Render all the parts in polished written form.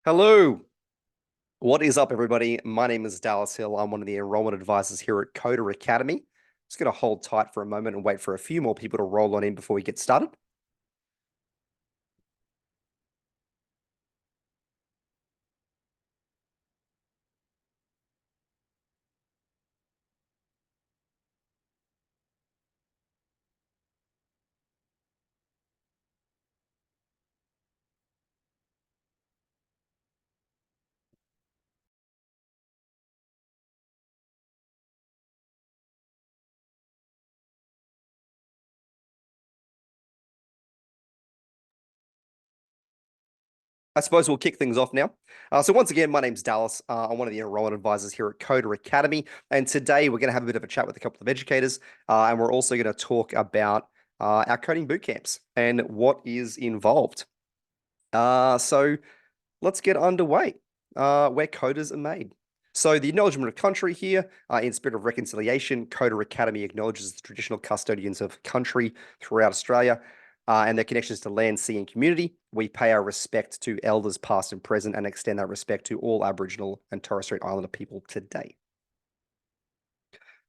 Hello. What is up, everybody? My name is Dallas Hill. I'm one of the enrollment advisors here at Coder Academy. Just going to hold tight for a moment and wait for a few more people to roll on in before we get started. I suppose we'll kick things off now. So once again, my name's Dallas. I'm one of the enrollment advisors here at Coder Academy. And today we're going to have a bit of a chat with a couple of educators. And we're also going to talk about our coding boot camps and what is involved. So let's get underway. Where coders are made. So the acknowledgement of country here, in spirit of reconciliation, Coder Academy acknowledges the traditional custodians of country throughout Australia and their connections to land, sea, and community. We pay our respect to elders past and present and extend that respect to all Aboriginal and Torres Strait Islander people today.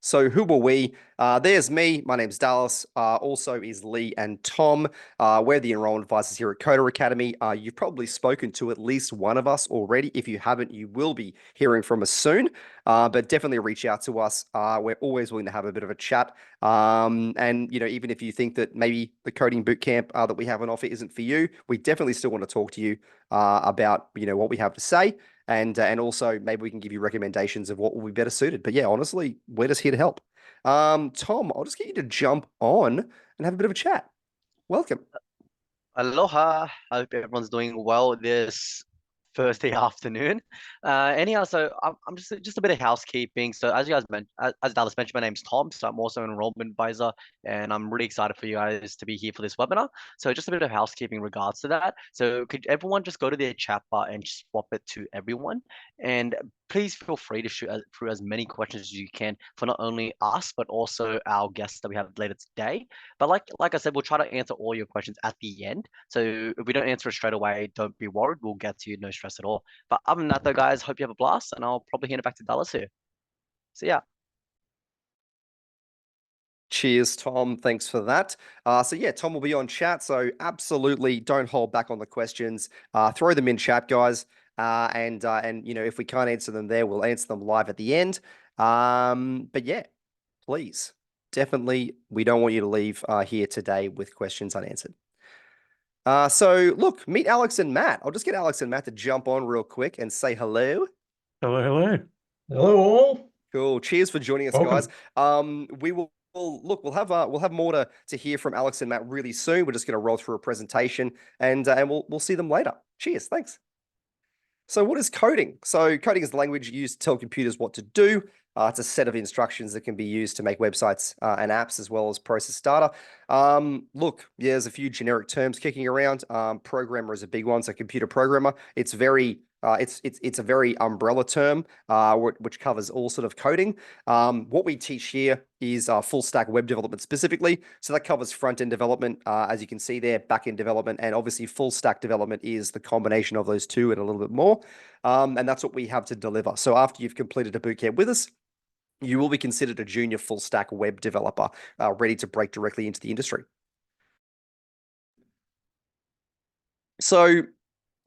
So who were we? There's me. My name's Dallas. Also is Lee and Tom. We're the enrollment advisors here at Coder Academy. You've probably spoken to at least one of us already. If you haven't, you will be hearing from us soon. But definitely reach out to us. We're always willing to have a bit of a chat. And even if you think that maybe the coding bootcamp that we have on offer isn't for you, we definitely still want to talk to you about what we have to say. And also maybe we can give you recommendations of what will be better suited. But yeah, honestly, we're just here to help. Tom, I'll just get you to jump on and have a bit of a chat. Welcome. Aloha. I hope everyone's doing well this Thursday afternoon. Anyhow, so I'm just a bit of housekeeping. So as you guys mentioned, as Dallas mentioned, my name's Tom. So I'm also an enrollment advisor, and I'm really excited for you guys to be here for this webinar. So just a bit of housekeeping in regards to that. So could everyone just go to their chat bar and swap it to everyone? And please feel free to shoot through as many questions as you can for not only us but also our guests that we have later today. But like I said, we'll try to answer all your questions at the end. So if we don't answer it straight away, don't be worried. We'll get to you, no stress at all. But other than that, though, guys, hope you have a blast, and I'll probably hand it back to Dallas here. See ya. Cheers, Tom. Thanks for that. So yeah, Tom will be on chat. So absolutely don't hold back on the questions. Throw them in chat, guys. And if we can't answer them there, we'll answer them live at the end. But yeah, please, definitely, we don't want you to leave here today with questions unanswered. So look, meet Alex and Matt. I'll just get Alex and Matt to jump on real quick and say hello. Hello, hello. Hello all. Cool. Cheers for joining us, guys. Welcome. We will look. We'll have more to hear from Alex and Matt really soon. We're just going to roll through a presentation and we'll see them later. Cheers. Thanks. So what is coding? So coding is the language used to tell computers what to do. It's a set of instructions that can be used to make websites and apps as well as process data. Look, yeah, there's a few generic terms kicking around. Programmer is a big one. So computer programmer. It's a very umbrella term, which covers all sort of coding. What we teach here is full stack web development specifically. So that covers front end development, as you can see there, back end development, and obviously full stack development is the combination of those two and a little bit more. And that's what we have to deliver. So after you've completed a bootcamp with us, you will be considered a junior full stack web developer, ready to break directly into the industry. So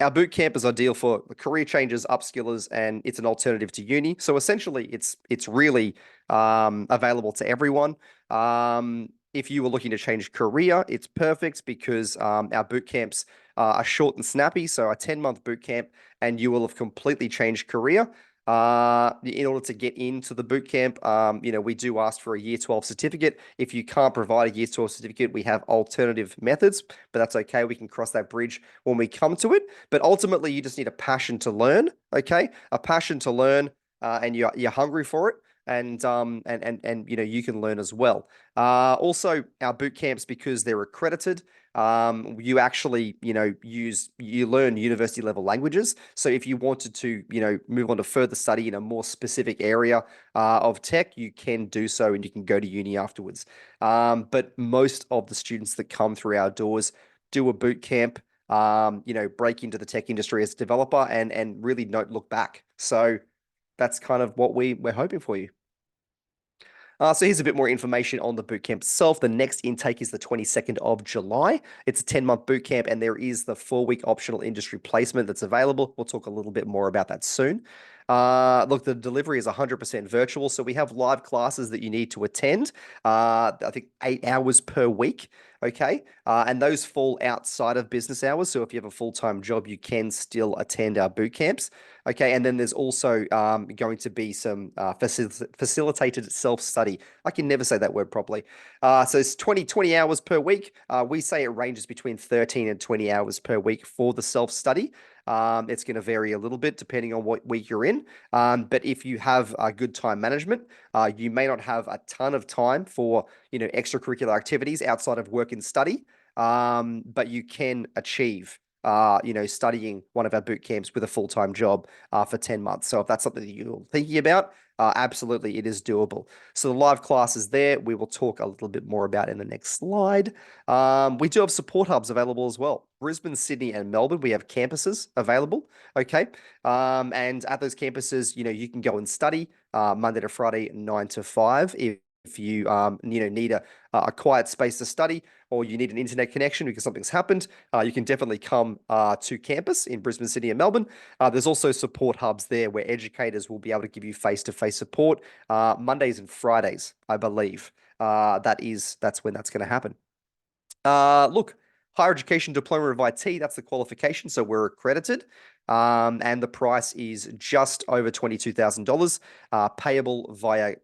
our boot camp is ideal for career changers, upskillers, and it's an alternative to uni. So essentially, it's really available to everyone. If you were looking to change career, it's perfect because our boot camps are short and snappy. So a 10-month boot camp, and you will have completely changed career. In order to get into the boot camp, we do ask for a year 12 certificate. If you can't provide a year 12 certificate, we have alternative methods, but that's okay. We can cross that bridge when we come to it. But ultimately, you just need a passion to learn, okay? A passion to learn, and you're hungry for it. And you can learn as well. Also, our boot camps, because they're accredited, you actually you learn university level languages. So if you wanted to move on to further study in a more specific area of tech, you can do so, and you can go to uni afterwards. But most of the students that come through our doors do a boot camp. break into the tech industry as a developer and really not look back. So that's kind of what we're hoping for you. So here's a bit more information on the bootcamp itself. The next intake is the 22nd of July. It's a 10-month bootcamp, and there is the 4-week optional industry placement that's available. We'll talk a little bit more about that soon. Look, the delivery is 100% virtual, so we have live classes that you need to attend. I think 8 hours per week. Okay. And those fall outside of business hours. So if you have a full-time job, you can still attend our boot camps. Okay. And then there's also going to be some facilitated self-study. I can never say that word properly. So it's 20 hours per week. We say it ranges between 13 and 20 hours per week for the self-study. It's going to vary a little bit depending on what week you're in. But if you have good time management, you may not have a ton of time for extracurricular activities outside of work and study, but you can achieve studying one of our boot camps with a full-time job for 10 months. So if that's something that you're thinking about, absolutely, it is doable. So the live classes there, we will talk a little bit more about in the next slide. We do have support hubs available as well. Brisbane, Sydney, and Melbourne, we have campuses available. Okay. And at those campuses, you can go and study Monday to Friday, 9 to 5. If you need a quiet space to study, or you need an internet connection because something's happened, you can definitely come to campus in Brisbane, Sydney, and Melbourne. There's also support hubs there where educators will be able to give you face-to-face support Mondays and Fridays, I believe. That's when that's going to happen. Look, higher education diploma of IT, that's the qualification. So we're accredited. And the price is just over $22,000, payable via,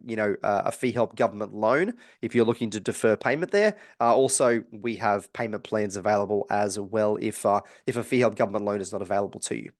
a fee help government loan if you're looking to defer payment there. Also, we have payment plans available as well if a fee help government loan is not available to you.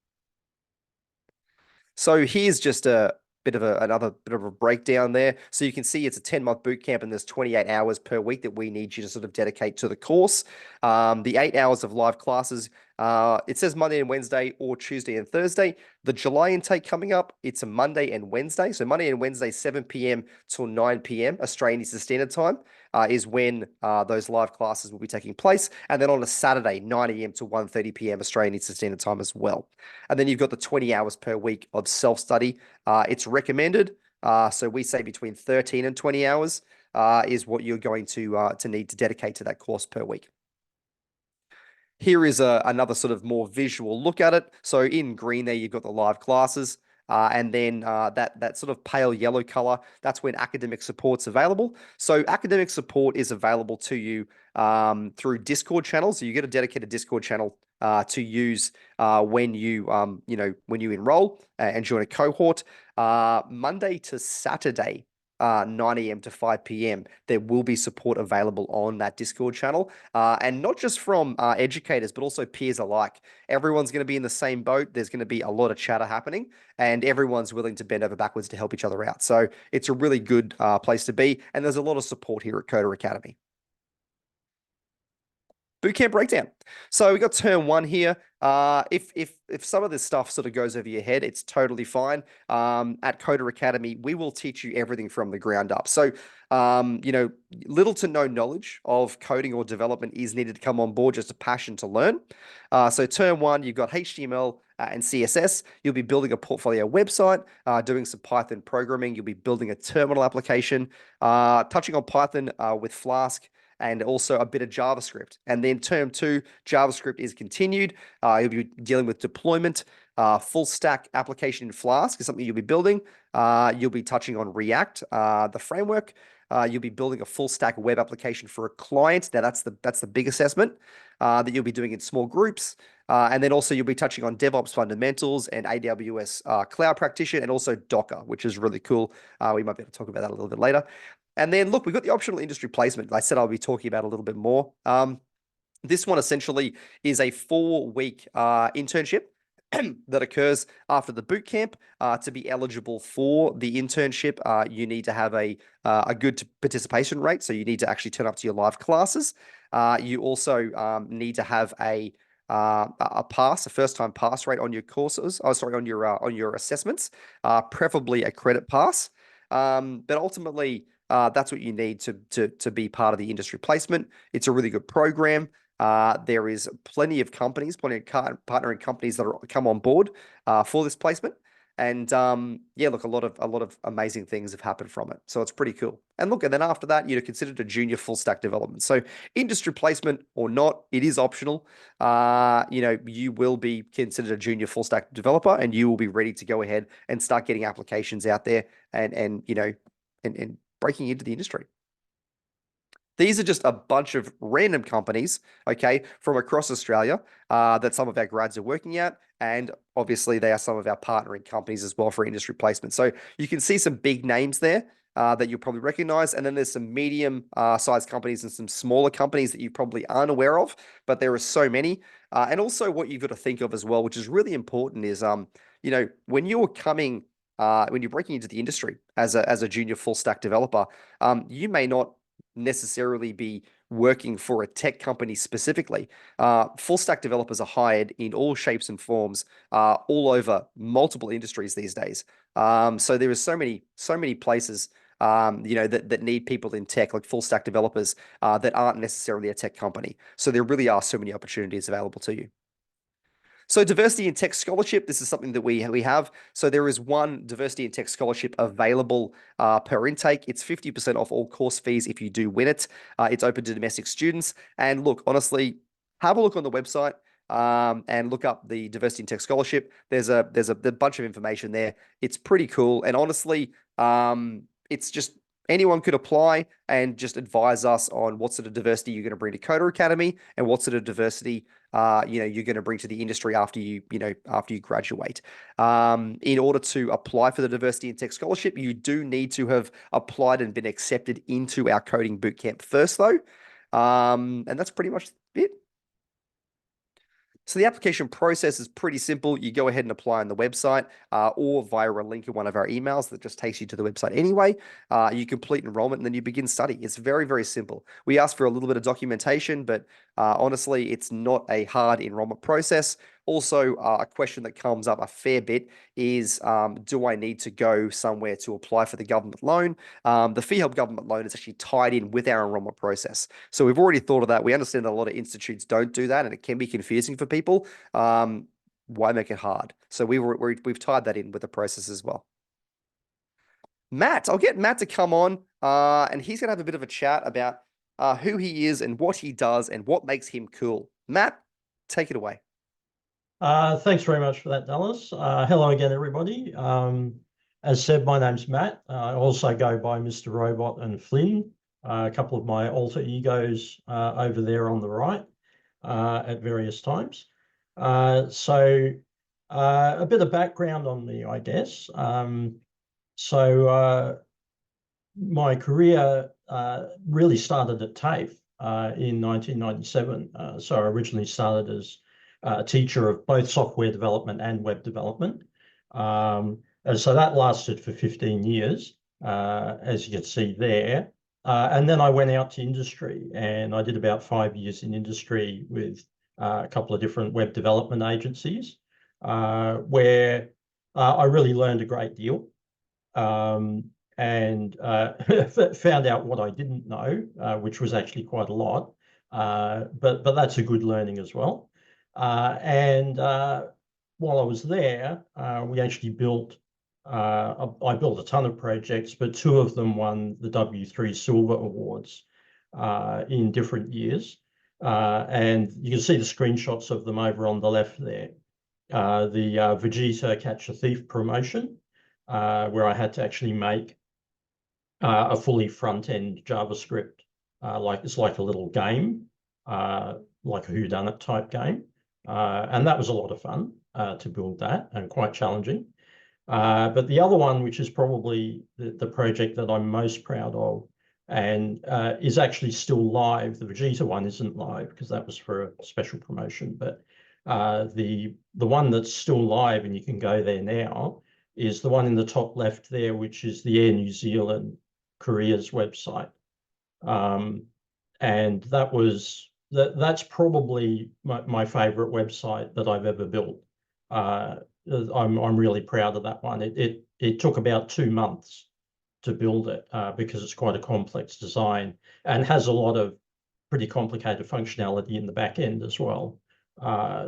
So here's just another bit of a breakdown there. So you can see it's a 10-month boot camp and there's 28 hours per week that we need you to sort of dedicate to the course. The 8 hours of live classes, it says Monday and Wednesday or Tuesday and Thursday. The July intake coming up, it's a Monday and Wednesday. So Monday and Wednesday, 7 p.m. till 9 p.m. Australian Eastern Standard Time is when those live classes will be taking place. And then on a Saturday, 9 a.m. to 1:30 p.m. Australian Eastern Standard Time as well. And then you've got the 20 hours per week of self-study. It's recommended. So we say between 13 and 20 hours is what you're going to need to dedicate to that course per week. Here is another sort of more visual look at it. So in green there, you've got the live classes. And then that sort of pale yellow color, that's when academic support's available. So academic support is available to you through Discord channels. So you get a dedicated Discord channel to use when you enroll and join a cohort. Monday to Saturday, 9 a.m. to 5 p.m. There will be support available on that Discord channel. And not just from educators, but also peers alike. Everyone's going to be in the same boat. There's going to be a lot of chatter happening, and everyone's willing to bend over backwards to help each other out. So it's a really good place to be. And there's a lot of support here at Coder Academy. Bootcamp breakdown. So we got term 1 here. If some of this stuff sort of goes over your head, it's totally fine. At Coder Academy, we will teach you everything from the ground up. So, little to no knowledge of coding or development is needed to come on board, just a passion to learn. So term 1, you've got HTML and CSS. You'll be building a portfolio website, doing some Python programming. You'll be building a terminal application, touching on Python with Flask, and also a bit of JavaScript. And then term 2, JavaScript is continued. You'll be dealing with deployment. Full stack application in Flask is something you'll be building. You'll be touching on React, the framework. You'll be building a full stack web application for a client. Now that's the big assessment that you'll be doing in small groups. And then also you'll be touching on DevOps fundamentals and AWS Cloud Practitioner, and also Docker, which is really cool. We might be able to talk about that a little bit later. And then look, we've got the optional industry placement. I said I'll be talking about a little bit more. This one essentially is a 4-week internship that occurs after the boot camp. To be eligible for the internship, you need to have a good participation rate. So you need to actually turn up to your live classes. You also need to have a first-time pass rate on your courses. Oh, sorry, on your assessments, preferably a credit pass. But ultimately, that's what you need to be part of the industry placement. It's a really good program. There is plenty of companies, plenty of partnering companies that are come on board for this placement. And yeah, look, a lot of amazing things have happened from it. So it's pretty cool. And look, and then after that, you're considered a junior full stack development. So industry placement or not, it is optional. You will be considered a junior full stack developer, and you will be ready to go ahead and start getting applications out there and breaking into the industry. These are just a bunch of random companies, okay, from across Australia that some of our grads are working at. And obviously, they are some of our partnering companies as well for industry placement. So you can see some big names there that you'll probably recognize. And then there's some medium sized companies and some smaller companies that you probably aren't aware of, but there are so many. And also, what you've got to think of as well, which is really important, is when you're when you're breaking into the industry as a junior full stack developer, you may not necessarily be working for a tech company specifically. Full stack developers are hired in all shapes and forms, all over multiple industries these days. So there is so many places, that need people in tech, like full stack developers, that aren't necessarily a tech company. So there really are so many opportunities available to you. So diversity in tech scholarship, this is something that we have. So there is one diversity in tech scholarship available per intake. It's 50% off all course fees if you do win it. It's open to domestic students. And look, honestly, have a look on the website and look up the diversity in tech scholarship. There's a bunch of information there. It's pretty cool. And honestly, it's just anyone could apply and just advise us on what sort of diversity you're going to bring to Coder Academy and what sort of diversity you're going to bring to the industry after you graduate. In order to apply for the Diversity in Tech Scholarship, you do need to have applied and been accepted into our coding bootcamp first, though. And that's pretty much it. So the application process is pretty simple. You go ahead and apply on the website or via a link in one of our emails that just takes you to the website anyway. You complete enrollment and then you begin study. It's very, very simple. We ask for a little bit of documentation, but honestly, it's not a hard enrollment process. Also, a question that comes up a fair bit is, do I need to go somewhere to apply for the government loan? The Fee Help government loan is actually tied in with our enrollment process. So we've already thought of that. We understand that a lot of institutes don't do that, and it can be confusing for people. Why make it hard? So we've tied that in with the process as well. Matt, I'll get Matt to come on, and he's going to have a bit of a chat about who he is and what he does and what makes him cool. Matt, take it away. Thanks very much for that, Dallas. Hello again, everybody. As said, my name's Matt. I also go by Mr. Robot and Flynn, a couple of my alter egos over there on the right at various times. So a bit of background on me, I guess. My career really started at TAFE in 1997. So I originally started as a teacher of both software development and web development. And so that lasted for 15 years, as you can see there. And then I went out to industry and I did about 5 years in industry with a couple of different web development agencies, where I really learned a great deal. And found out what I didn't know, which was actually quite a lot. But that's a good learning as well. And while I was there, we actually built, I built a ton of projects, but 2 of them won the W3 Silver Awards in different years. And you can see the screenshots of them over on the left there. The Vegeta Catch a Thief promotion, where I had to actually make a fully front-end JavaScript, it's like a little game, like a whodunit type game. And that was a lot of fun to build that and quite challenging. But the other one, which is probably the project that I'm most proud of and is actually still live, the Vegeta one isn't live because that was for a special promotion, but the one that's still live and you can go there now is the one in the top left there, which is the Air New Zealand Korea's website. And that's probably my favorite website that I've ever built. I'm really proud of that one. It took about 2 months to build it because it's quite a complex design and has a lot of pretty complicated functionality in the back end as well.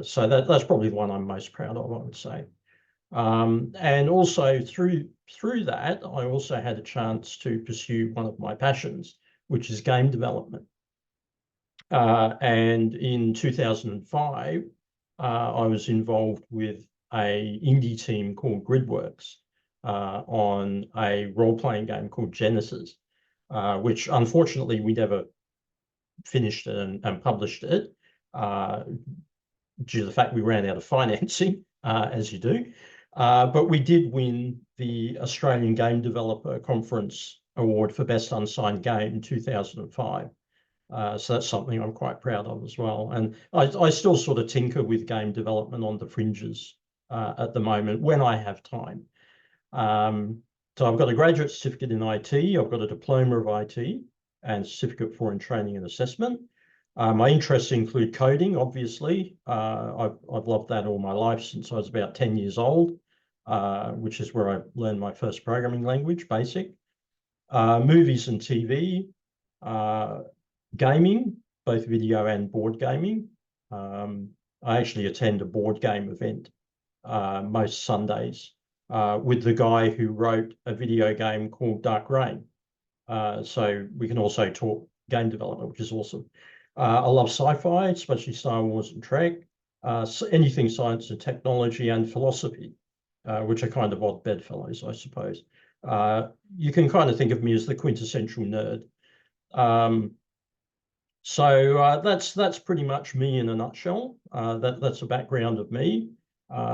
So that's probably the one I'm most proud of, I would say. And also through that, I also had a chance to pursue one of my passions, which is game development. And in 2005, I was involved with a indie team called Gridworks on a role-playing game called Genesis, which unfortunately we never finished it and published it due to the fact we ran out of financing, as you do. But we did win the Australian Game Developer Conference Award for Best Unsigned Game in 2005. So that's something I'm quite proud of as well. And I still sort of tinker with game development on the fringes at the moment when I have time. So I've got a graduate certificate in IT, I've got a diploma of IT and certificate for in training and assessment. My interests include coding, obviously. I've loved that all my life since I was about 10 years old, which is where I learned my first programming language, BASIC. Movies and TV, gaming, both video and board gaming. I actually attend a board game event most Sundays with the guy who wrote a video game called Dark Reign. So we can also talk game development, which is awesome. I love sci-fi, especially Star Wars and Trek, so anything science and technology and philosophy, which are kind of odd bedfellows, I suppose. You can kind of think of me as the quintessential nerd. So that's pretty much me in a nutshell. That's a background of me.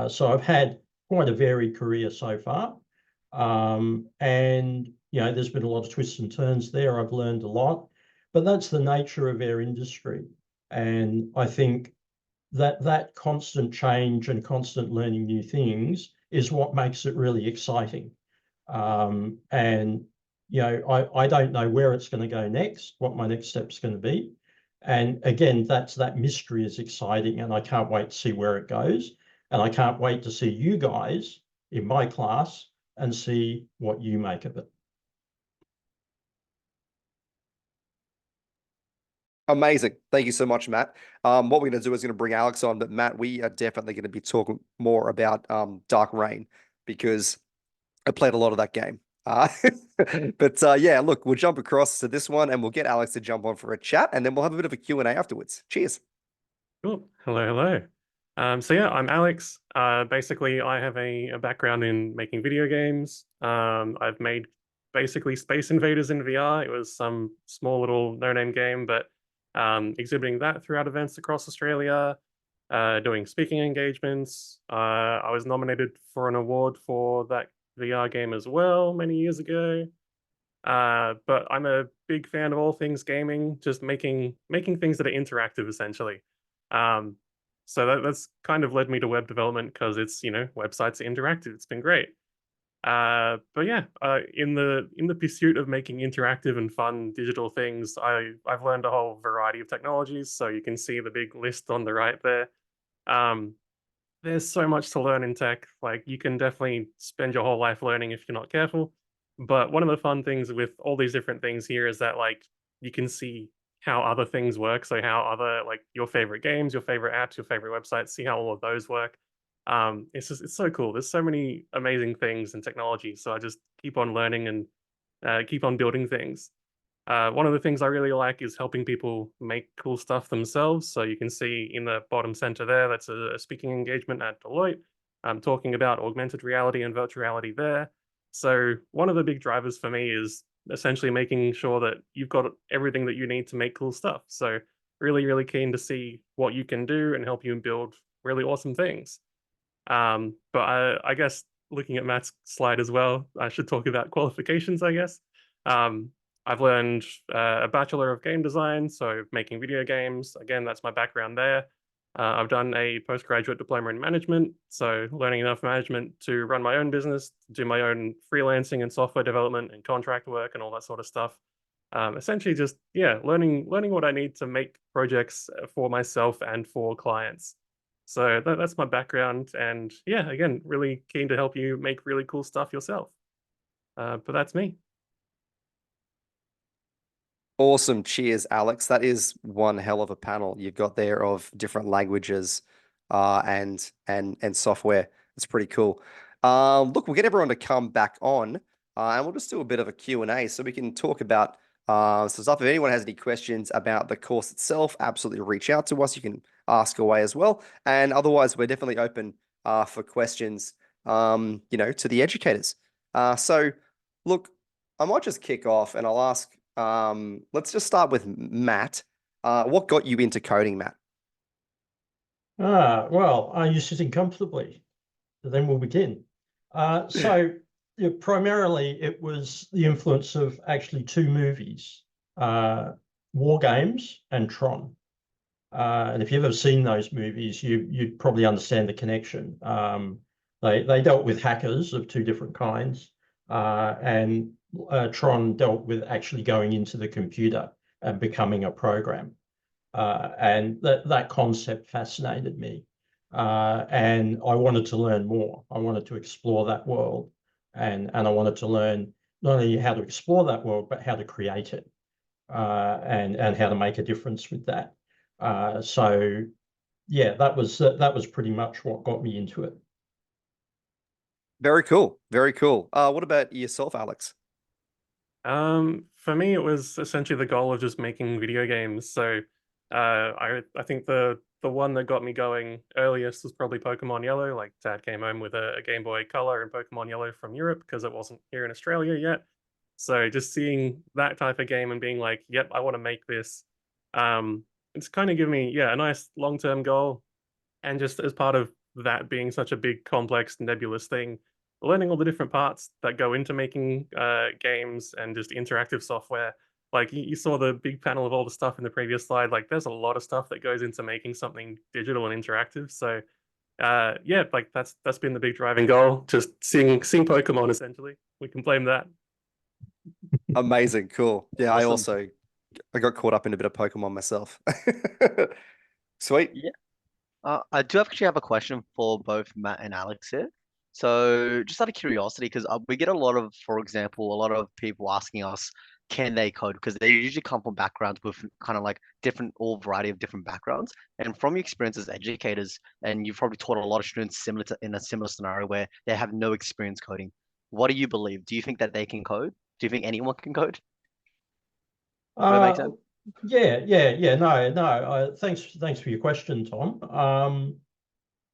So I've had quite a varied career so far. And, you know, there's been a lot of twists and turns there. I've learned a lot, but that's the nature of our industry. And I think that constant change and constant learning new things is what makes it really exciting. And, you know, I don't know where it's going to go next, what my next step's going to be. And again, that mystery is exciting, and I can't wait to see where it goes. And I can't wait to see you guys in my class and see what you make of it. Amazing. Thank you so much, Matt. What we're going to do is going to bring Alex on, but Matt, we are definitely going to be talking more about Dark Reign because I played a lot of that game. But yeah, look, we'll jump across to this one and we'll get Alex to jump on for a chat and then we'll have a bit of a Q&A afterwards. Cheers. Cool. Hello, hello. So yeah, I'm Alex. Basically, I have a background in making video games. I've made basically Space Invaders in VR. It was some small little no-name game, but exhibiting that throughout events across Australia, doing speaking engagements. I was nominated for an award for that VR game as well many years ago. But I'm a big fan of all things gaming, just making things that are interactive essentially. So that's kind of led me to web development because it's, you know, websites are interactive. It's been great. But yeah, in the pursuit of making interactive and fun digital things, I've learned a whole variety of technologies. So you can see the big list on the right there. There's so much to learn in tech. Like you can definitely spend your whole life learning if you're not careful. But one of the fun things with all these different things here is that like you can see how other things work. So how other like your favorite games, your favorite apps, your favorite websites, see how all of those work. It's so cool. There's so many amazing things and technology. So I just keep on learning and keep on building things. One of the things I really like is helping people make cool stuff themselves. So you can see in the bottom center there, that's a speaking engagement at Deloitte. I'm talking about augmented reality and virtual reality there. So one of the big drivers for me is essentially making sure that you've got everything that you need to make cool stuff. So really, really keen to see what you can do and help you build really awesome things. But I guess looking at Matt's slide as well, I should talk about qualifications, I guess. I've learned a Bachelor of Game Design, so making video games. Again, that's my background there. I've done a postgraduate diploma in management, so learning enough management to run my own business, do my own freelancing and software development and contract work and all that sort of stuff. Essentially just, yeah, learning what I need to make projects for myself and for clients. So that's my background. And yeah, again, really keen to help you make really cool stuff yourself. But that's me. Awesome. Cheers, Alex. That is one hell of a panel you've got there of different languages and software. It's pretty cool. Look, we'll get everyone to come back on and we'll just do a bit of a Q&A so we can talk about some stuff. If anyone has any questions about the course itself, absolutely reach out to us. You can ask away as well. And otherwise, we're definitely open for questions, to the educators. So, look, I might just kick off and I'll ask. Let's just start with Matt. What got you into coding, Matt? Well, are you sitting comfortably? Then we'll begin. So primarily it was the influence of actually two movies, War Games and Tron. And if you've ever seen those movies, you'd probably understand the connection. They dealt with hackers of two different kinds, and Tron dealt with actually going into the computer and becoming a program. And that concept fascinated me. And I wanted to learn more. I wanted to explore that world. And I wanted to learn not only how to explore that world, but how to create it, and how to make a difference with that. So yeah, that was pretty much what got me into it. Very cool. Very cool. What about yourself, Alex? For me, it was essentially the goal of just making video games. So, I think the one that got me going earliest was probably Pokemon Yellow. Like, Dad came home with a Game Boy Color and Pokemon Yellow from Europe because it wasn't here in Australia yet. So, just seeing that type of game and being like, "Yep, I want to make this." It's kind of given me, a nice long-term goal, and just as part of that being such a big, complex, nebulous thing, learning all the different parts that go into making games and just interactive software. Like you saw the big panel of all the stuff in the previous slide. Like there's a lot of stuff that goes into making something digital and interactive. So yeah, like that's been the big driving goal. Just seeing Pokemon essentially. We can blame that. Amazing. Cool. Yeah, Awesome. I got caught up in a bit of Pokemon myself. Sweet. Yeah. I do actually have a question for both Matt and Alex here. So, just out of curiosity, because we get a lot of, for example, a lot of people asking us, can they code? Because they usually come from backgrounds with kind of like different, all variety of different backgrounds. And from your experience as educators, and you've probably taught a lot of students similar to in a similar scenario where they have no experience coding. What do you believe? Do you think that they can code? Do you think anyone can code? Does that make Uh, sense? yeah. No. Thanks for your question, Tom.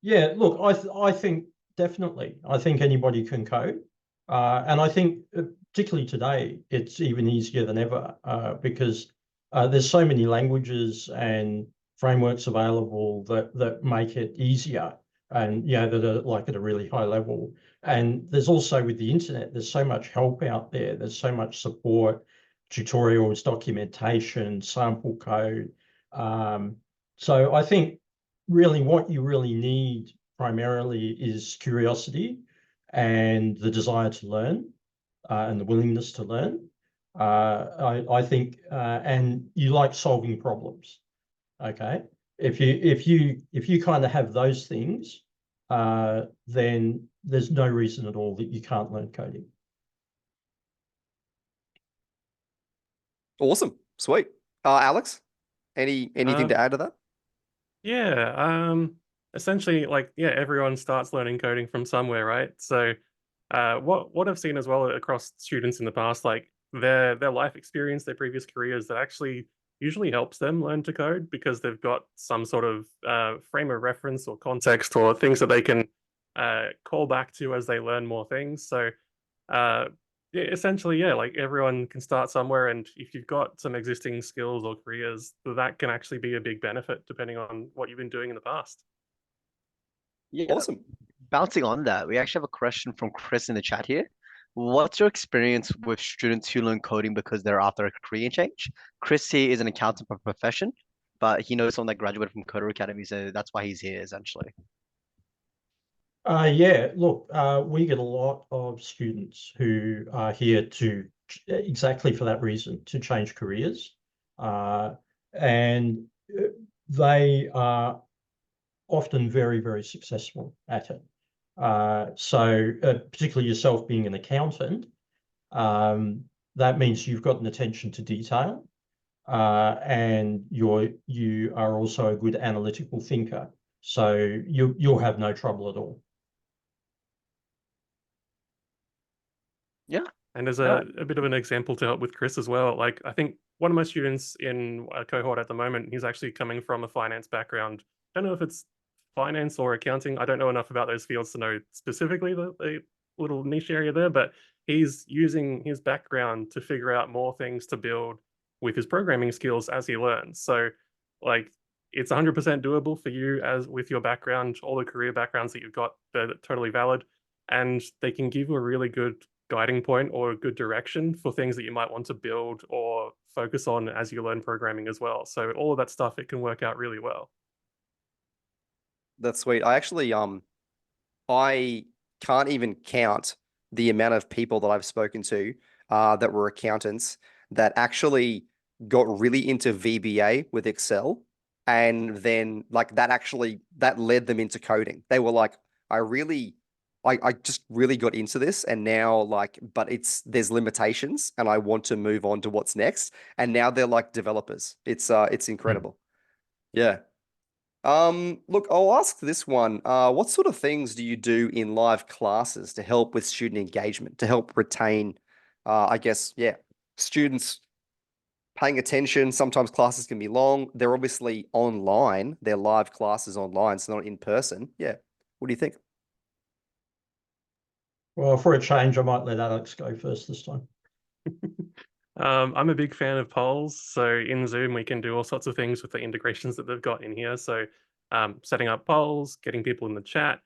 Yeah, look, I think definitely. I think anybody can code, and I think particularly today it's even easier than ever because there's so many languages and frameworks available that make it easier, and that are like at a really high level. And there's also with the internet, there's so much help out there. There's so much support, tutorials, documentation, sample code. Um, so I think really what you really need primarily is curiosity and the desire to learn, and the willingness to learn. I think, and you like solving problems. Okay, if you kind of have those things, then there's no reason at all that you can't learn coding. Awesome. Sweet. Alex, anything Um, to add to that? Yeah, essentially, like, yeah, everyone starts learning coding from somewhere, right? So, what I've seen as well across students in the past, like their life experience, their previous careers, that actually usually helps them learn to code because they've got some sort of frame of reference or context or things that they can call back to as they learn more things. So, uh, yeah, essentially, yeah, like everyone can start somewhere, and if you've got some existing skills or careers, that can actually be a big benefit depending on what you've been doing in the past. Yeah. Awesome. Bouncing on that, we actually have a question from Chris in the chat here. What's your experience with students who learn coding because they're after a career change? Chris here is an accountant by profession, but he knows someone that graduated from Coder Academy, so that's why he's here essentially. Yeah, look, we get a lot of students who are here to exactly for that reason, to change careers. Uh, and they are often very, very successful at it. So particularly yourself being an accountant, that means you've got an attention to detail. and you are also a good analytical thinker. So you'll have no trouble at all. Yeah. And as No. a bit of an example to help with Chris as well, like I think one of my students in a cohort at the moment, he's actually coming from a finance background. I don't know if it's finance or accounting. I don't know enough about those fields to know specifically the little niche area there, but he's using his background to figure out more things to build with his programming skills as he learns. So like it's 100% doable for you as with your background, all the career backgrounds that you've got, they're totally valid. And they can give you a really good guiding point or a good direction for things that you might want to build or focus on as you learn programming as well. So all of that stuff, it can work out really well. That's sweet. I actually I can't even count the amount of people that I've spoken to that were accountants that actually got really into VBA with Excel, and then like that led them into coding. They were like, I just really got into this, and now like, but there's limitations, and I want to move on to what's next. And now they're like developers. It's incredible. Yeah. Look, I'll ask this one. What sort of things do you do in live classes to help with student engagement, to help retain, I guess, yeah, students paying attention? Sometimes classes can be long. They're obviously online. They're live classes online, so not in person. Yeah. What do you think? Well, for a change, I might let Alex go first this time. I'm a big fan of polls. So in Zoom, we can do all sorts of things with the integrations that they've got in here. So setting up polls, getting people in the chat.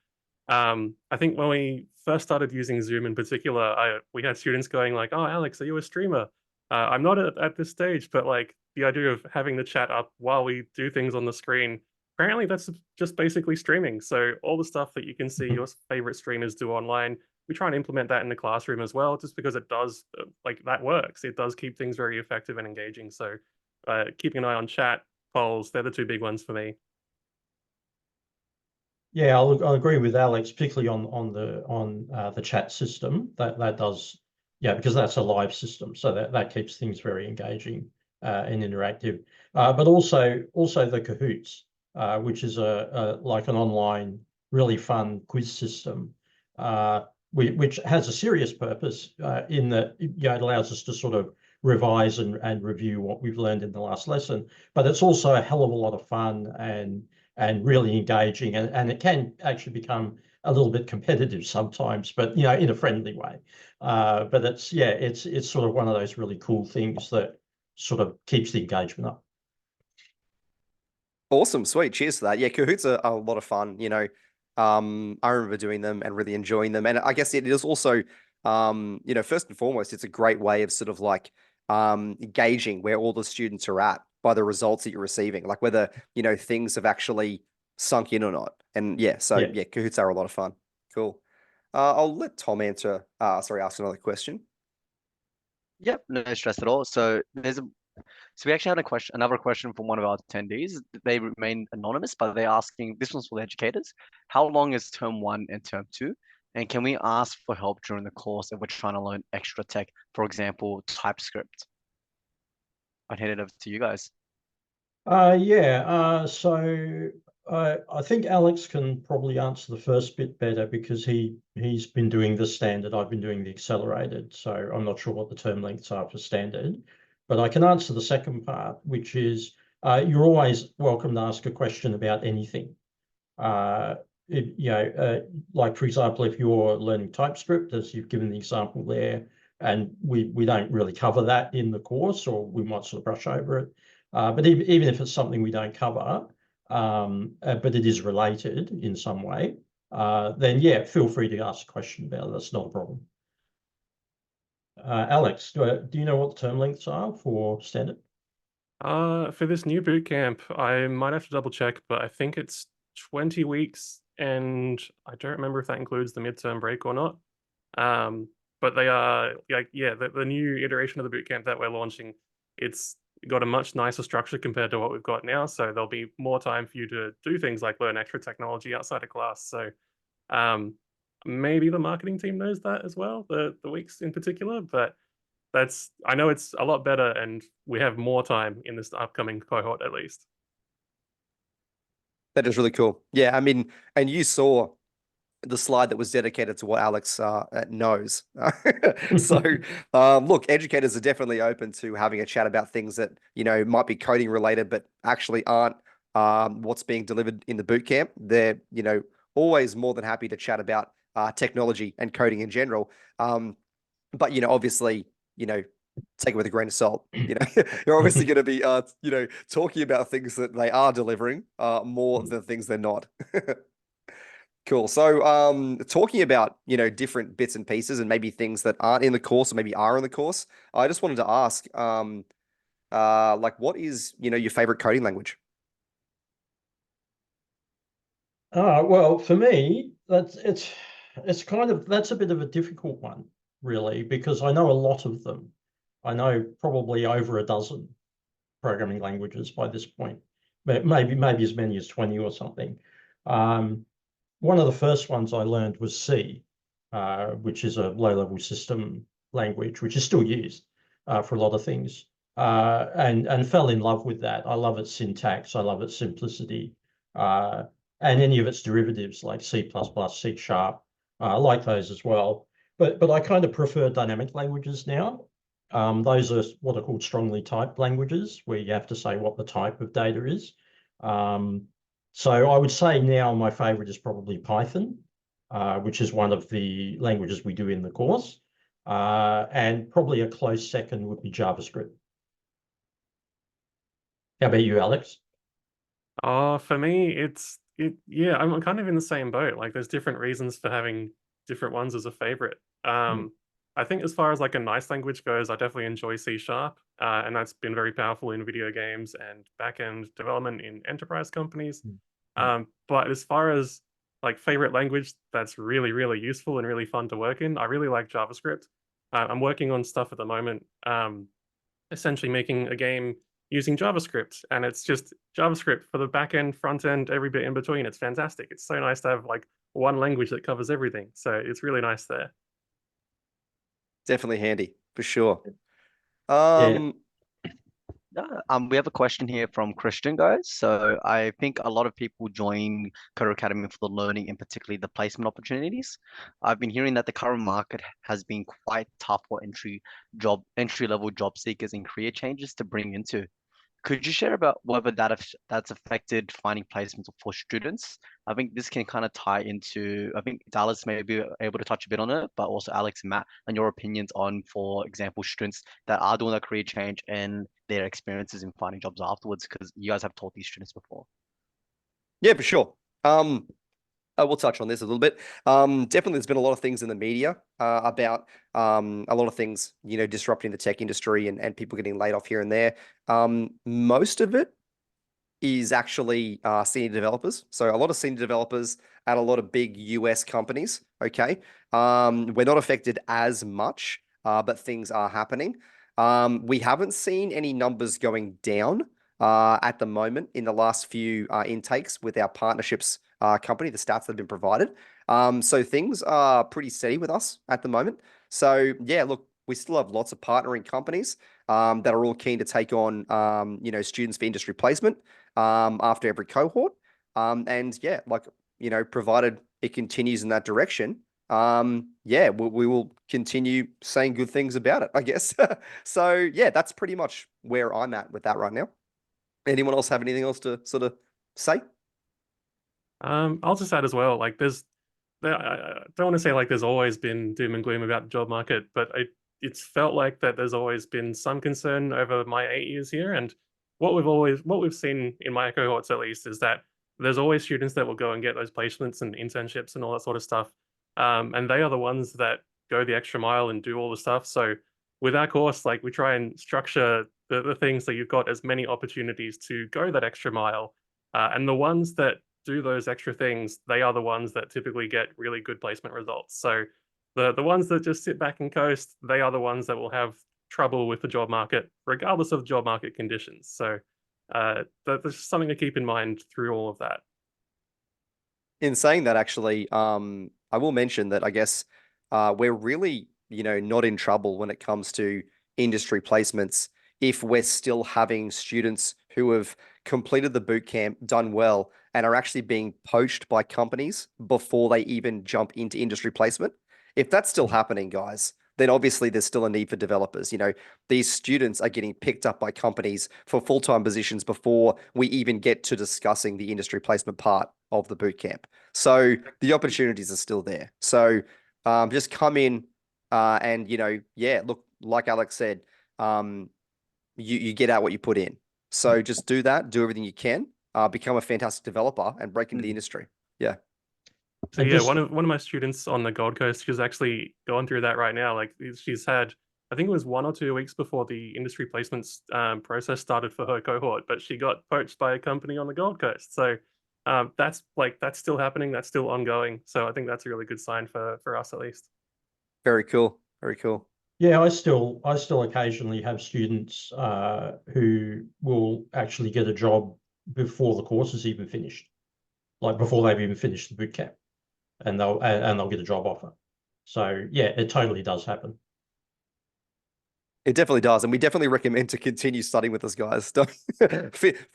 I think when we first started using Zoom in particular, we had students going like, "Oh, Alex, are you a streamer?" I'm not at this stage, but like the idea of having the chat up while we do things on the screen, apparently that's just basically streaming. So all the stuff that you can see your favorite streamers do online, we try and implement that in the classroom as well, just because it does like that works. It does keep things very effective and engaging. So keeping an eye on chat, polls, they're the two big ones for me. Yeah, I'll agree with Alex, particularly on the chat system. That does, yeah, because that's a live system, so that keeps things very engaging and interactive. But also the Kahoots, which is like an online, really fun quiz system, which has a serious purpose in that it allows us to sort of revise and review what we've learned in the last lesson. But it's also a hell of a lot of fun and really engaging, and it can actually become a little bit competitive sometimes, but in a friendly way. But it's sort of one of those really cool things that sort of keeps the engagement up. Awesome, sweet. Cheers for that. Yeah, Kahoots are a lot of fun. I remember doing them and really enjoying them. And I guess it is also, first and foremost, it's a great way of sort of like gauging where all the students are at by the results that you're receiving, like whether, things have actually sunk in or not. And yeah, so Yeah. yeah, Kahoots are a lot of fun. Cool. I'll let Tom ask another question. Yep, no stress at all. So we actually had another question from one of our attendees. They remain anonymous, but they're asking, this one's for the educators. How long is term 1 and term 2? And can we ask for help during the course if we're trying to learn extra tech, for example, TypeScript? I'd hand it over to you guys. So I think Alex can probably answer the first bit better because he's been doing the standard, I've been doing the accelerated. So I'm not sure what the term lengths are for standard, but I can answer the second part, which is you're always welcome to ask a question about anything. Like for example, if you're learning TypeScript, as you've given the example there, and we don't really cover that in the course, or we might sort of brush over it. But even if it's something we don't cover, but it is related in some way, then yeah, feel free to ask a question about it. That's not a problem. Alex, do you know what the term lengths are for standard? For this new boot camp, I might have to double check, but I think it's 20 weeks, and I don't remember if that includes the midterm break or not. But they are like, yeah, the new iteration of the boot camp that we're launching, it's got a much nicer structure compared to what we've got now. So there'll be more time for you to do things like learn extra technology outside of class. So maybe the marketing team knows that as well, the weeks in particular, but I know it's a lot better, and we have more time in this upcoming cohort at least. That is really cool. Yeah, I mean, and you saw the slide that was dedicated to what Alex knows. So, look, educators are definitely open to having a chat about things that, might be coding related, but actually aren't what's being delivered in the boot camp. They're, always more than happy to chat about technology and coding in general. But, obviously, take it with a grain of salt. You're obviously going to be, talking about things that they are delivering more than things they're not. Cool. So, talking about, different bits and pieces and maybe things that aren't in the course or maybe are in the course, I just wanted to ask, like, what is, your favorite coding language? Well, for me, that's a bit of a difficult one, really, because I know a lot of them. I know probably over a dozen programming languages by this point, but maybe as many as 20 or something. One of the first ones I learned was C, which is a low-level system language, which is still used for a lot of things, and fell in love with that. I love its syntax. I love its simplicity, and any of its derivatives like C++, C Sharp. I like those as well. But I kind of prefer dynamic languages now. Those are what are called strongly typed languages, where you have to say what the type of data is. So I would say now my favorite is probably Python, which is one of the languages we do in the course. And probably a close second would be JavaScript. How about you, Alex? For me, yeah, I'm kind of in the same boat. Like, there's different reasons for having different ones as a favorite. I think as far as like a nice language goes, I definitely enjoy C Sharp, and that's been very powerful in video games and back-end development in enterprise companies. But as far as like favorite language that's really, really useful and really fun to work in, I really like JavaScript. I'm working on stuff at the moment, essentially making a game using JavaScript, and it's just JavaScript for the back end, front end, every bit in between. It's fantastic. It's so nice to have like one language that covers everything. So it's really nice there. Definitely handy for sure. Yeah. We have a question here from Christian, guys. So I think a lot of people join Career Academy for the learning and particularly the placement opportunities. I've been hearing that the current market has been quite tough for entry level job seekers and career changes to bring into. Could you share about whether that's affected finding placements for students? I think this can kind of tie into, I think Dallas may be able to touch a bit on it, but also Alex and Matt, and your opinions on, for example, students that are doing a career change and their experiences in finding jobs afterwards, because you guys have taught these students before. Yeah, for sure. I will touch on this a little bit. Definitely, there's been a lot of things in the media about a lot of things, disrupting the tech industry and people getting laid off here and there. Most of it is actually senior developers. So a lot of senior developers at a lot of big US companies. Okay. We're not affected as much, but things are happening. We haven't seen any numbers going down at the moment in the last few intakes with our partnerships company, the stats that have been provided. So things are pretty steady with us at the moment. So yeah, look, we still have lots of partnering companies that are all keen to take on students for industry placement after every cohort. And yeah, like, provided it continues in that direction, yeah, we will continue saying good things about it, I guess. So yeah, that's pretty much where I'm at with that right now. Anyone else have anything else to sort of say? I'll just add as well, like I don't want to say like there's always been doom and gloom about the job market, but it's felt like that there's always been some concern over my 8 years here. And what we've seen in my cohorts at least is that there's always students that will go and get those placements and internships and all that sort of stuff. And they are the ones that go the extra mile and do all the stuff. So with our course, like we try and structure the things that you've got as many opportunities to go that extra mile. And the ones that do those extra things, they are the ones that typically get really good placement results. So the ones that just sit back and coast, they are the ones that will have trouble with the job market, regardless of job market conditions. So that's something to keep in mind through all of that. In saying that, actually, I will mention that I guess we're really, not in trouble when it comes to, industry placements if we're still having students who have completed the boot camp, done well, and are actually being poached by companies before they even jump into industry placement. If that's still happening, guys, then obviously there's still a need for developers. You know, these students are getting picked up by companies for full-time positions before we even get to discussing the industry placement part of the boot camp. So the opportunities are still there. So just come in and, you know, yeah, look, like Alex said, you get out what you put in. So just do that, do everything you can, become a fantastic developer and break into the industry. Yeah. So And yeah, just- one of my students on the Gold Coast, she's actually going through that right now. Like she's had, I think it was 1 or 2 weeks before the industry placements process started for her cohort, but she got poached by a company on the Gold Coast. So that's still happening, that's still ongoing. So I think that's a really good sign for us at least. Very cool. Very cool. Yeah, I still occasionally have students who will actually get a job before the course is even finished, like before they've even finished the boot camp, and they'll get a job offer. So yeah, it totally does happen. It definitely does, and we definitely recommend to continue studying with us, guys. Don't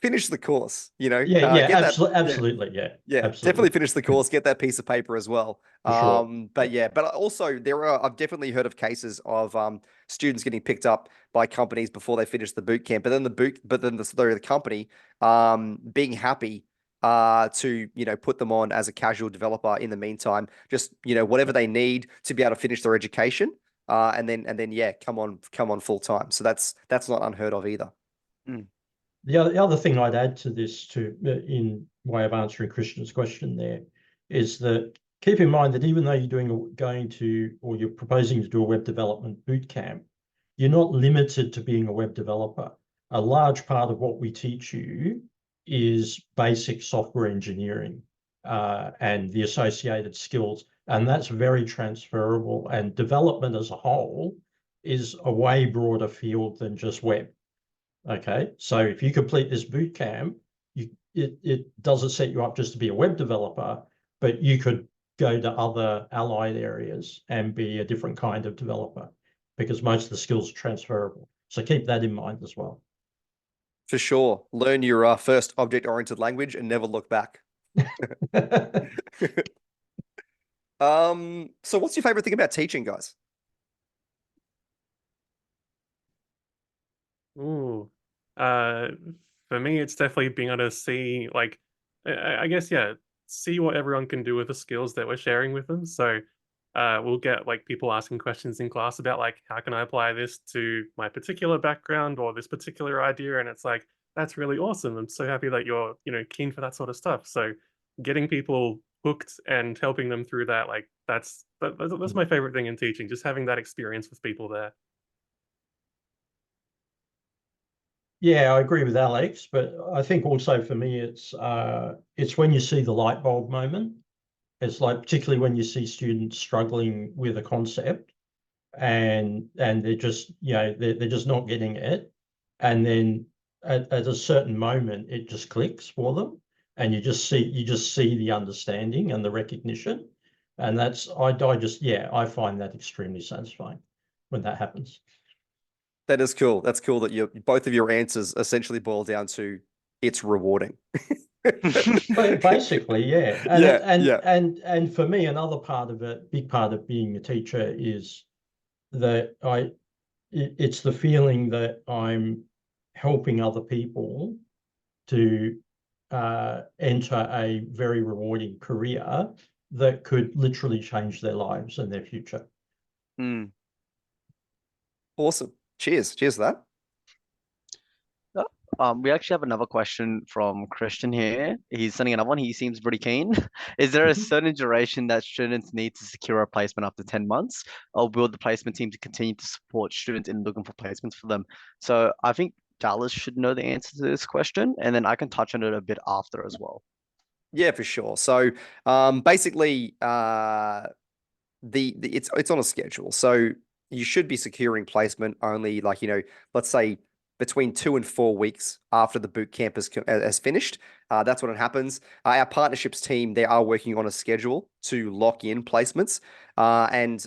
finish the course. You know, Yeah, get that. absolutely, yeah, Yeah, absolutely. definitely finish the course, get that piece of paper as well. For sure. But yeah, but also I've definitely heard of cases of students getting picked up by companies before they finish the boot camp, but then the company being happy to, you know, put them on as a casual developer in the meantime, just, you know, whatever they need to be able to finish their education. And then yeah, come on full time. So that's not unheard of either. The other thing I'd add to this, in way of answering Christian's question there, is that keep in mind that even though you're proposing to do a web development boot camp, you're not limited to being a web developer. A large part of what we teach you is basic software engineering and the associated skills, and that's very transferable. And development as a whole is a way broader field than just web. Okay, so if you complete this boot camp, it doesn't set you up just to be a web developer, but you could go to other allied areas and be a different kind of developer because most of the skills are transferable. So keep that in mind as well. For sure. Learn your first object-oriented language and never look back. So what's your favorite thing about teaching, guys? Ooh, uh, for me, it's definitely being able to see, like, I guess, yeah, see what everyone can do with the skills that we're sharing with them. So, we'll get like people asking questions in class about like, how can I apply this to my particular background or this particular idea? And it's like, that's really awesome. I'm so happy that you're, you know, keen for that sort of stuff. So, getting people hooked and helping them through that, like, that's my favorite thing in teaching, just having that experience with people there. Yeah, I agree with Alex, but I think also for me, it's when you see the light bulb moment. It's like particularly when you see students struggling with a concept and they're just, you know, they're just not getting it. And then at a certain moment, it just clicks for them. And you just see the understanding and the recognition. And that's I find that extremely satisfying when that happens. That is cool. That's cool that both of your answers essentially boil down to it's rewarding. But basically, yeah. And for me, another part of it, big part of being a teacher is that it's the feeling that I'm helping other people to enter a very rewarding career that could literally change their lives and their future. Awesome. Cheers. Cheers to that. We actually have another question from Christian here. He's sending another one. He seems pretty keen. Is there a certain duration that students need to secure a placement after 10 months, or will the placement team to continue to support students in looking for placements for them? So I think Dallas should know the answer to this question, and then I can touch on it a bit after as well. Yeah, for sure. So basically it's on a schedule. So you should be securing placement only, like, you know, let's say between 2 and 4 weeks after the boot camp has finished. That's when it happens. Our partnerships team, they are working on a schedule to lock in placements. And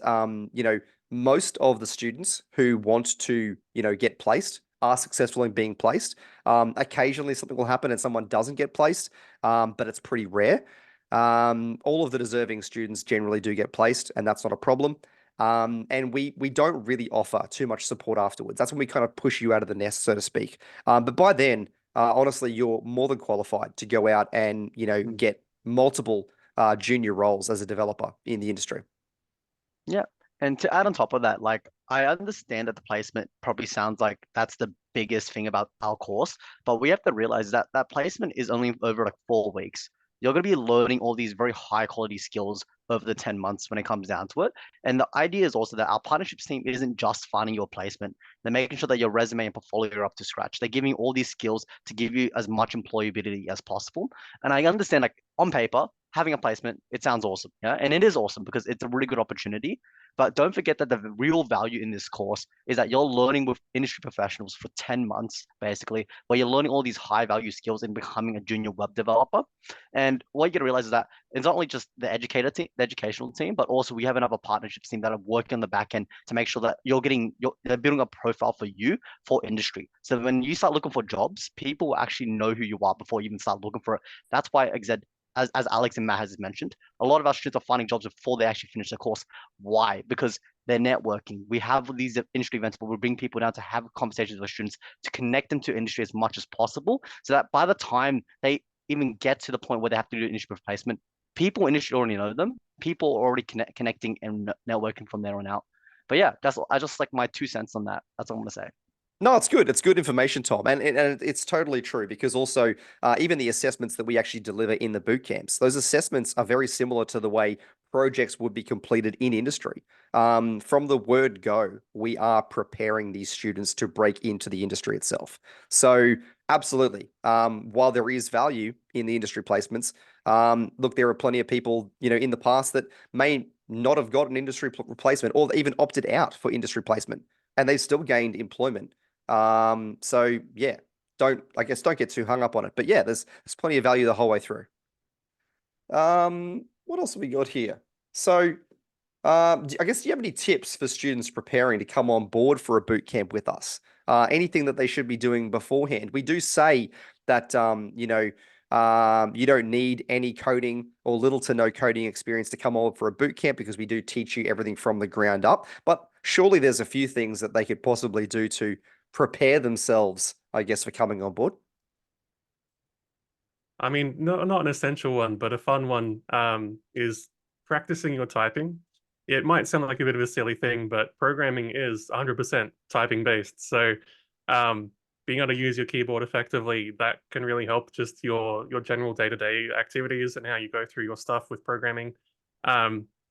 you know, most of the students who want to, get placed are successful in being placed. Occasionally something will happen and someone doesn't get placed, but it's pretty rare. All of the deserving students generally do get placed, and that's not a problem. And we don't really offer too much support afterwards. That's when we kind of push you out of the nest, so to speak. But by then, honestly, you're more than qualified to go out and, get multiple junior roles as a developer in the industry. Yeah. And to add on top of that, like I understand that the placement probably sounds like that's the biggest thing about our course, but we have to realize that that placement is only over like 4 weeks. You're going to be learning all these very high quality skills over the 10 months when it comes down to it. And the idea is also that our partnerships team isn't just finding your placement. They're making sure that your resume and portfolio are up to scratch. They're giving you all these skills to give you as much employability as possible. And I understand, like on paper, having a placement, it sounds awesome. Yeah. And it is awesome because it's a really good opportunity. But don't forget that the real value in this course is that you're learning with industry professionals for 10 months, basically, where you're learning all these high value skills in becoming a junior web developer. And what you got to realize is that it's not only just the educational team, but also we have another partnerships team that are working on the back end to make sure that they're building a profile for you for industry. So when you start looking for jobs, people will actually know who you are before you even start looking for it. That's why, as Alex and Matt has mentioned, a lot of our students are finding jobs before they actually finish the course. Why? Because they're networking. We have these industry events where we bring people down to have conversations with students to connect them to industry as much as possible, so that by the time they even get to the point where they have to do industry replacement, people in industry already know them. People are already connecting and networking from there on out. But yeah, I just like my 2 cents on that. That's all I'm gonna say. No, it's good. It's good information, Tom, and it's totally true because also even the assessments that we actually deliver in the boot camps, those assessments are very similar to the way projects would be completed in industry. From the word go, we are preparing these students to break into the industry itself. So absolutely, while there is value in the industry placements, look, there are plenty of people in the past that may not have got an industry replacement or even opted out for industry placement, and they've still gained employment. So yeah, don't get too hung up on it. But yeah, there's plenty of value the whole way through. What else have we got here? So, I guess, do you have any tips for students preparing to come on board for a boot camp with us? Anything that they should be doing beforehand? We do say that, you don't need any coding or little to no coding experience to come on for a boot camp because we do teach you everything from the ground up. But surely there's a few things that they could possibly do to prepare themselves, I guess, for coming on board. I mean, not an essential one, but a fun one is practicing your typing. It might sound like a bit of a silly thing, but programming is 100% typing based. So being able to use your keyboard effectively, that can really help just your general day-to-day activities and how you go through your stuff with programming.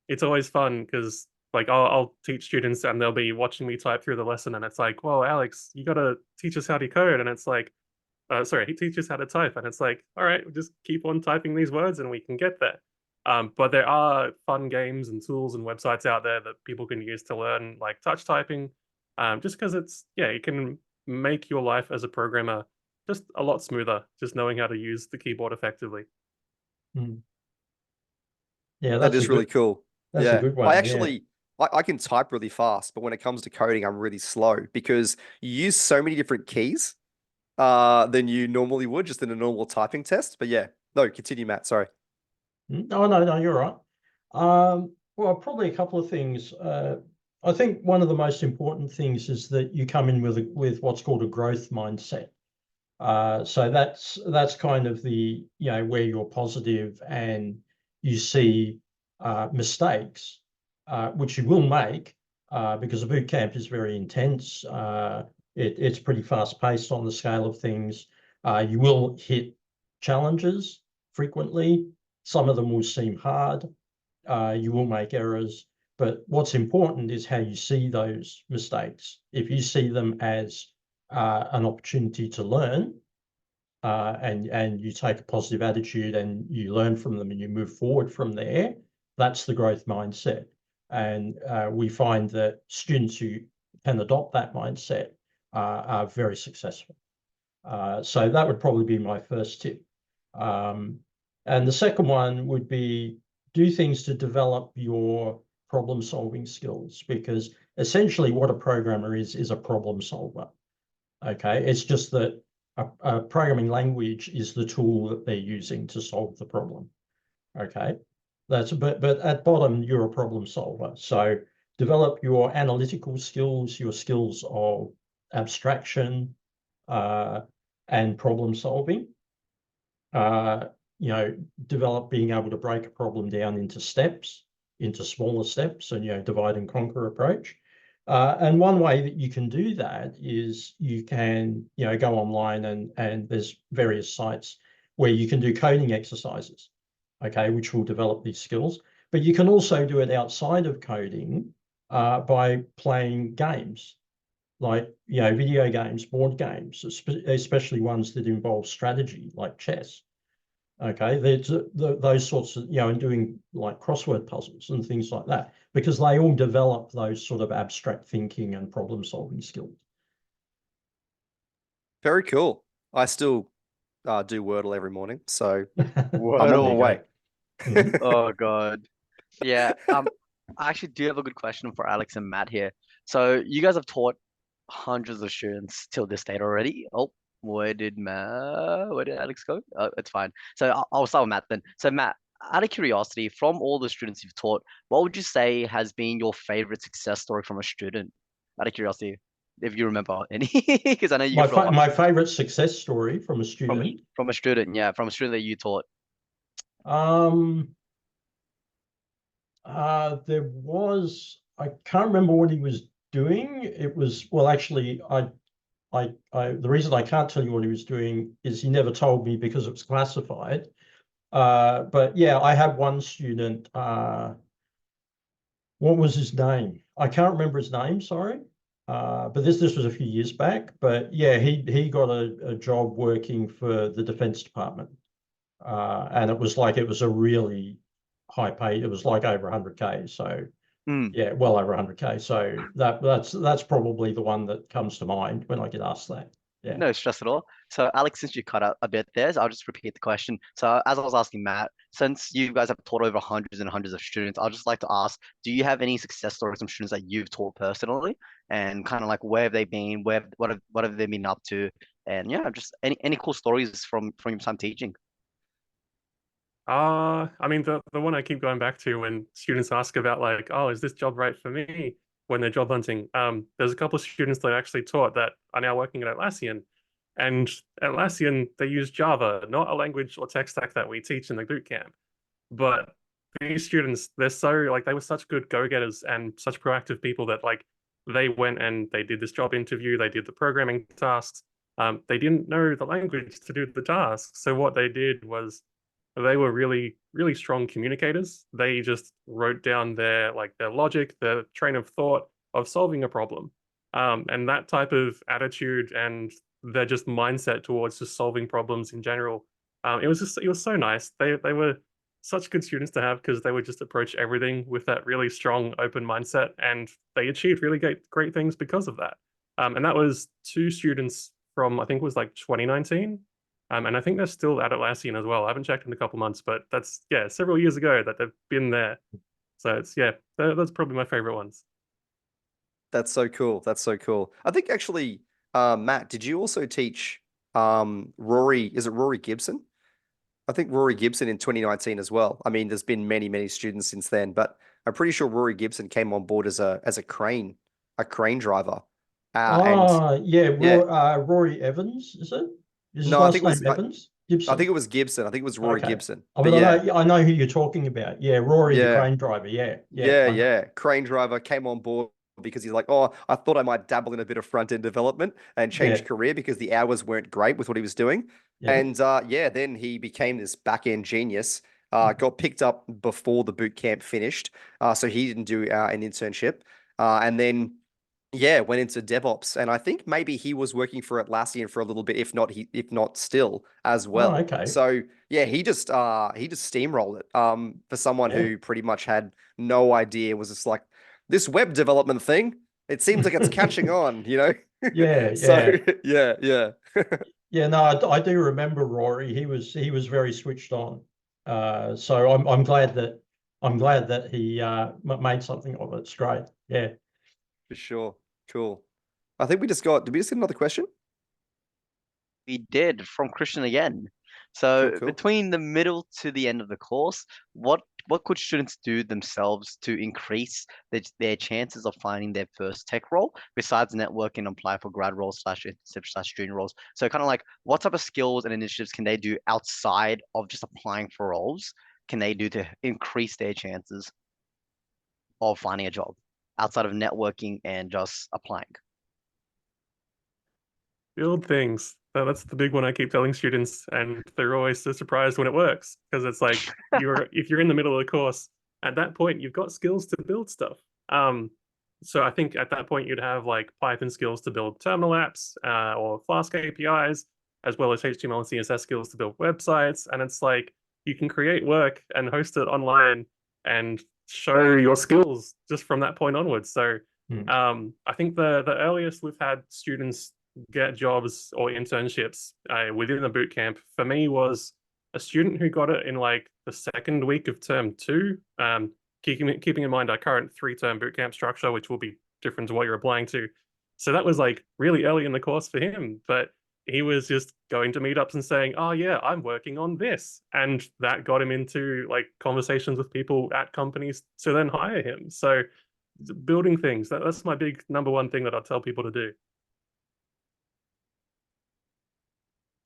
It's always fun because like I'll teach students and they'll be watching me type through the lesson and it's like, whoa, Alex, you got to teach us how to code. And it's like, sorry, he teaches how to type, and it's like, all right, we'll just keep on typing these words and we can get there. But there are fun games and tools and websites out there that people can use to learn like touch typing, just because it can make your life as a programmer just a lot smoother, just knowing how to use the keyboard effectively. Mm. Yeah, That is really cool. That's a Yeah. good one. I Yeah. actually, I can type really fast, but when it comes to coding, I'm really slow because you use so many different keys than you normally would just in a normal typing test. But yeah, no, continue, Matt. Sorry. No, you're right. Well, probably a couple of things. I think one of the most important things is that you come in with what's called a growth mindset. So that's kind of the, where you're positive and you see mistakes, which you will make because a boot camp is very intense. It's pretty fast paced on the scale of things. You will hit challenges frequently. Some of them will seem hard. You will make errors. But what's important is how you see those mistakes. If you see them as an opportunity to learn, and you take a positive attitude and you learn from them and you move forward from there, that's the growth mindset. And we find that students who can adopt that mindset are very successful. So that would probably be my first tip. And the second one would be do things to develop your problem-solving skills, because essentially what a programmer is a problem solver. Okay, it's just that a programming language is the tool that they're using to solve the problem. Okay, but at bottom you're a problem solver. So develop your analytical skills, your skills of abstraction and problem solving. Develop being able to break a problem down into steps, into smaller steps, and divide and conquer approach. And one way that you can do that is you can go online and there's various sites where you can do coding exercises, okay, which will develop these skills. But you can also do it outside of coding by playing games, like video games, board games, especially ones that involve strategy, like chess. Okay, those sorts of, and doing like crossword puzzles and things like that, because they all develop those sort of abstract thinking and problem solving skills. Very cool. I still do Wordle every morning, so I'm Wordle. on my way. Oh God. Yeah. I actually do have a good question for Alex and Matt here. So you guys have taught hundreds of students till this date already. Oh, where did Alex go? Oh, it's fine. So I'll start with Matt then. So Matt, out of curiosity, from all the students you've taught, what would you say has been your favorite success story from a student? Out of curiosity, if you remember any, because I know you my favorite success story from a student. From a student, yeah, from a student that you taught. There was, I can't remember what he was doing. It was, well, actually, the reason I can't tell you what he was doing is he never told me because it was classified. But yeah, I had one student. What was his name? I can't remember his name. Sorry. But this was a few years back. But yeah, he got a job working for the Defense Department, and it was a really high pay. It was like over 100K. So yeah, well over 100K. So that's probably the one that comes to mind when I get asked that. Yeah. No stress at all. So Alex, since you cut out a bit there, so I'll just repeat the question. So as I was asking Matt, since you guys have taught over hundreds and hundreds of students, I'd just like to ask, do you have any success stories from students that you've taught personally, and kind of like where have they been, what have they been up to, and yeah, just any cool stories from your time teaching? I mean, the one I keep going back to when students ask about like, oh, is this job right for me when they're job hunting? There's a couple of students that I actually taught that are now working at Atlassian. And Atlassian, they use Java, not a language or tech stack that we teach in the boot camp. But these students, they were such good go-getters and such proactive people that like they went and they did this job interview, they did the programming tasks. They didn't know the language to do the tasks. So what they did was they were really, really strong communicators. They just wrote down their logic, their train of thought of solving a problem. And that type of attitude and their just mindset towards just solving problems in general, it was so nice. They were such good students to have because they would just approach everything with that really strong, open mindset, and they achieved really great things because of that. And that was 2 students from, I think it was like 2019. And I think they're still at Atlassian as well. I haven't checked in a couple months, but that's, yeah, several years ago that they've been there. So it's, yeah, that's probably my favorite ones. That's so cool. That's so cool. I think actually, Matt, did you also teach Rory? Is it Rory Gibson? I think Rory Gibson in 2019 as well. I mean, there's been many, many students since then, but I'm pretty sure Rory Gibson came on board as a crane driver. Rory Evans, is it? Is his No, I think last it name was Evans? Gibson. I think it was Gibson. I think it was Rory Okay. Gibson. I But mean, yeah, I know who you're talking about. Yeah, Rory, the Yeah. crane driver. Yeah. I know. Crane driver came on board because he's like, oh, I thought I might dabble in a bit of front end development and change Yeah. career because the hours weren't great with what he was doing. Yeah. And then he became this back end genius. Got picked up before the boot camp finished, so he didn't do an internship, and then went into DevOps. And I think maybe he was working for Atlassian for a little bit, if not still as well. Oh, okay. So yeah, he just steamrolled it. For someone Yeah. who pretty much had no idea, was just like, this web development thing, it seems like it's catching on, Yeah. So yeah. Yeah, no, I do remember Rory. He was very switched on. So I'm glad that I'm glad that he made something of it. It's great. Yeah. For sure. Cool. I think did we just get another question? We did from Christian again. Cool, So cool. between the middle to the end of the course, what could students do themselves to increase their chances of finding their first tech role besides networking and apply for grad roles slash internship slash junior roles? So kind of like what type of skills and initiatives can they do outside of just applying for roles? Can they do to increase their chances of finding a job outside of networking and just applying? Build things. That's the big one I keep telling students, and they're always so surprised when it works because it's like if you're in the middle of the course, at that point you've got skills to build stuff. So I think at that point you'd have like Python skills to build terminal apps or Flask APIs, as well as HTML and CSS skills to build websites. And it's like you can create work and host it online and show your skills just from that point onwards. So I think the earliest we've had students get jobs or internships within the boot camp for me was a student who got it in like the second week of term 2. Keeping in mind our current 3-term boot camp structure, which will be different to what you're applying to. So that was like really early in the course for him, but he was just going to meetups and saying, "Oh yeah, I'm working on this," and that got him into like conversations with people at companies to then hire him. So building things, that's my big number one thing that I tell people to do.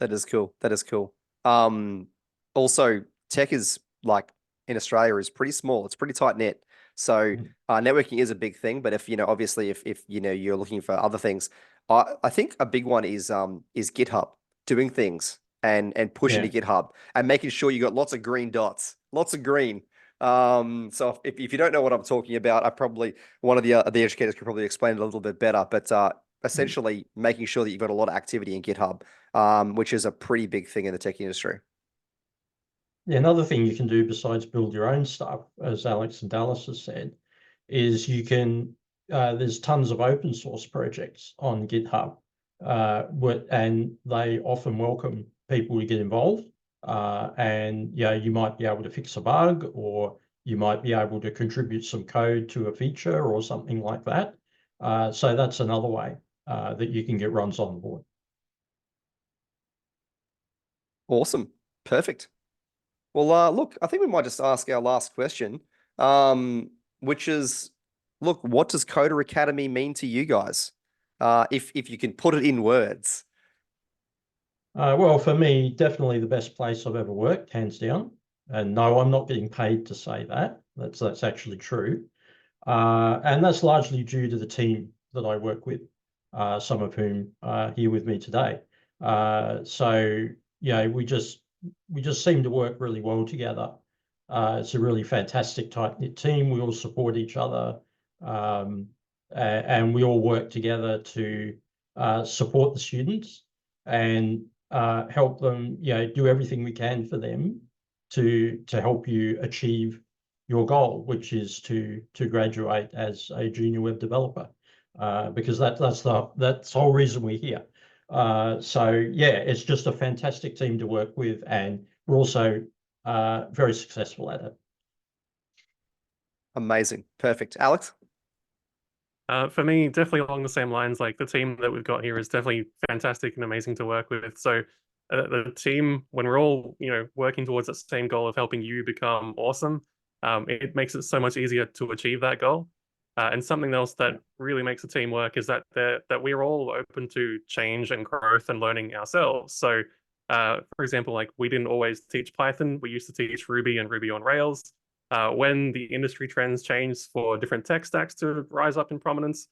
That is cool. That is cool. Also, tech is like in Australia is pretty small. It's pretty tight knit. So networking is a big thing. But if obviously, if you're looking for other things, I think a big one is GitHub, doing things and pushing to GitHub and making sure you got lots of green dots, lots of green. So if you don't know what I'm talking about, I probably one of the educators could probably explain it a little bit better. But essentially, making sure that you've got a lot of activity in GitHub, which is a pretty big thing in the tech industry. Yeah, another thing you can do besides build your own stuff, as Alex and Dallas has said, is you can, there's tons of open source projects on GitHub, and they often welcome people to get involved. And you might be able to fix a bug, or you might be able to contribute some code to a feature or something like that. So that's another way that you can get runs on board. Awesome. Perfect. Well, look, I think we might just ask our last question, which is, look, what does Coder Academy mean to you guys? If you can put it in words. Well, for me, definitely the best place I've ever worked, hands down. And no, I'm not getting paid to say that. That's actually true. And that's largely due to the team that I work with, some of whom are here with me today. So we just seem to work really well together. It's a really fantastic tight-knit team. We all support each other, and we all work together to support the students and help them, do everything we can for them to help you achieve your goal, which is to graduate as a junior web developer, because that's the whole reason we're here. So yeah, it's just a fantastic team to work with, and we're also very successful at it. Amazing. Perfect. Alex? For me, definitely along the same lines, like the team that we've got here is definitely fantastic and amazing to work with. So the team, when we're all, working towards that same goal of helping you become awesome, it makes it so much easier to achieve that goal. And something else that really makes the team work is that we're all open to change and growth and learning ourselves. So, for example, like we didn't always teach Python. We used to teach Ruby and Ruby on Rails. When the industry trends changed for different tech stacks to rise up in prominence,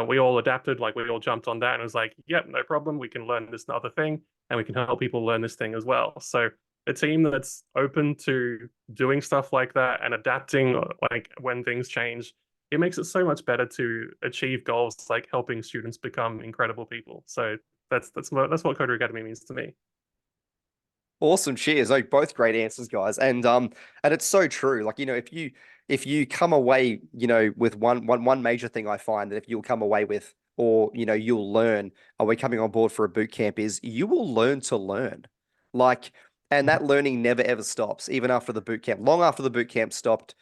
we all adapted, like we all jumped on that and was like, yep, no problem. We can learn this other thing and we can help people learn this thing as well. So a team that's open to doing stuff like that and adapting like when things change, it makes it so much better to achieve goals like helping students become incredible people. So that's what Coder Academy means to me. Awesome. Cheers. Oh, both great answers, guys. And it's so true. Like, if you come away, with one major thing I find that if you'll come away with, or, you'll learn, are we coming on board for a boot camp, is you will learn to learn. Like, and that learning never ever stops, even after the boot camp. Long after the boot camp stopped,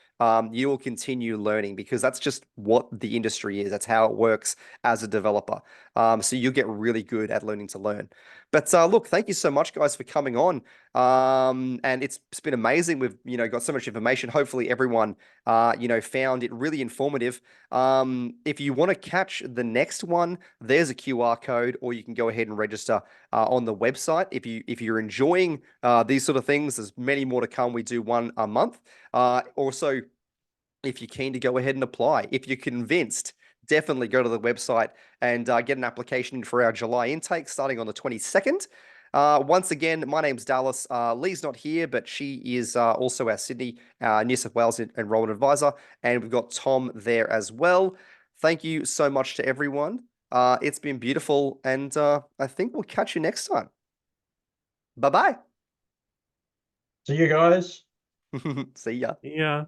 you will continue learning because that's just what the industry is. That's how it works as a developer. So you'll get really good at learning to learn. But look, thank you so much, guys, for coming on. And it's been amazing. We've got so much information. Hopefully, everyone found it really informative. If you want to catch the next one, there's a QR code, or you can go ahead and register on the website. If you're enjoying these sort of things, there's many more to come. We do one a month. Also, if you're keen to go ahead and apply, if you're convinced, definitely go to the website and get an application in for our July intake starting on the 22nd. Once again, my name's Dallas. Lee's not here, but she is also our Sydney, New South Wales enrollment advisor. And we've got Tom there as well. Thank you so much to everyone. It's been beautiful. And I think we'll catch you next time. Bye-bye. See you guys. See ya. Yeah.